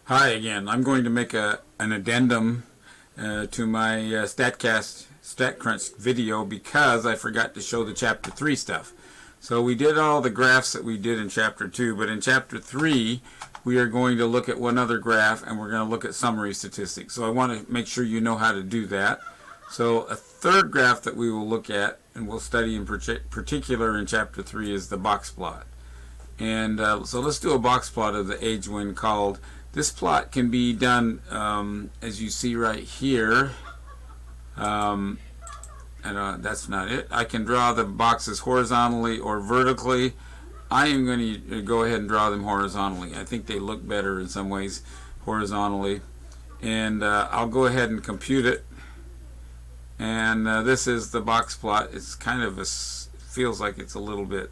Hi again. I'm going to make an addendum to my StatCrunch video because I forgot to show the Chapter 3 stuff. So we did all the graphs that we did in Chapter 2, but in Chapter 3 we are going to look at one other graph and we're going to look at summary statistics. So I want to make sure you know how to do that. So a third graph that we will look at and we'll study in particular in Chapter 3 is the box plot. And so let's do a box plot of the age when called. This plot can be done as you see right here. And that's not it. I can draw the boxes horizontally or vertically. I am going to go ahead and draw them horizontally. I think they look better in some ways horizontally. And I'll go ahead and compute it. And this is the box plot. It's kind of feels like it's a little bit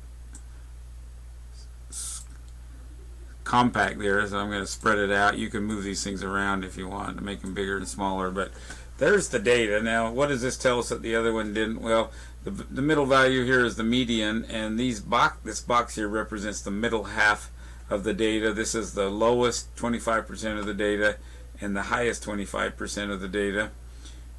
compact there, so I'm going to spread it out. You can move these things around if you want to make them bigger and smaller, but there's the data. Now what does this tell us that the other one didn't? Well, the middle value here is the median, and this box here represents the middle half of the data. This is the lowest 25% of the data and the highest 25% of the data.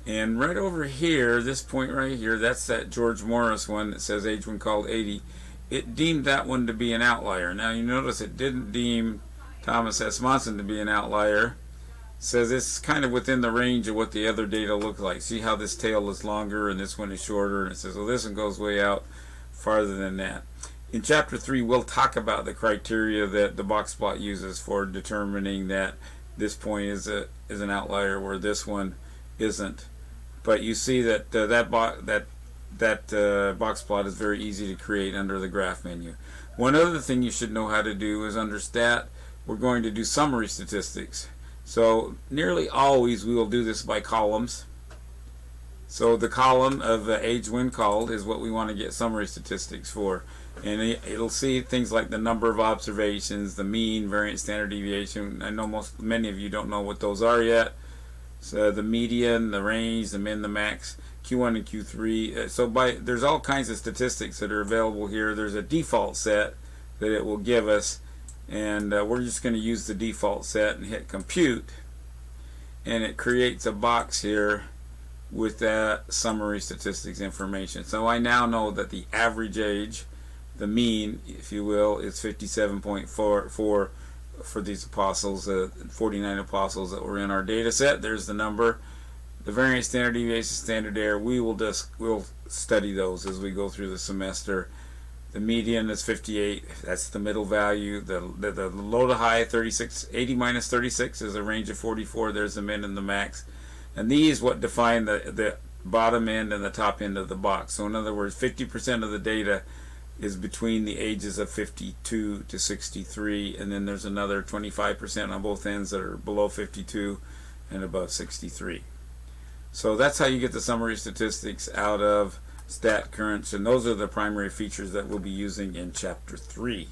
And right over here, this point right here, that's that George Morris one that says age when called 80. It deemed that one to be an outlier. Now you notice it didn't deem Thomas S. Monson to be an outlier. It says it's kind of within the range of what the other data look like. See how this tail is longer and this one is shorter, and it says, well, this one goes way out farther than that. In Chapter 3 we'll talk about the criteria that the box plot uses for determining that this point is an outlier where this one isn't. But you see that box plot is very easy to create under the graph menu. One other thing you should know how to do is under stat, we're going to do summary statistics. So nearly always we will do this by columns. So the column of age when called is what we want to get summary statistics for. And it'll see things like the number of observations, the mean, variance, standard deviation. I know many of you don't know what those are yet. So the median, the range, the min, the max, Q1 and Q3. So there's all kinds of statistics that are available here. There's a default set that it will give us, and we're just going to use the default set and hit compute, and it creates a box here with that summary statistics information. So I now know that the average age, the mean if you will, is 57.44 for these apostles, 49 apostles that were in our data set. There's the number. The variance, standard deviation, standard error, we'll study those as we go through the semester. The median is 58. That's the middle value. The low to high, 36, 80 minus 36 is a range of 44. There's the min and the max. And these what define the bottom end and the top end of the box. So in other words, 50% of the data is between the ages of 52 to 63, and then there's another 25% on both ends that are below 52 and above 63. So that's how you get the summary statistics out of StatCrunch, and those are the primary features that we'll be using in Chapter 3.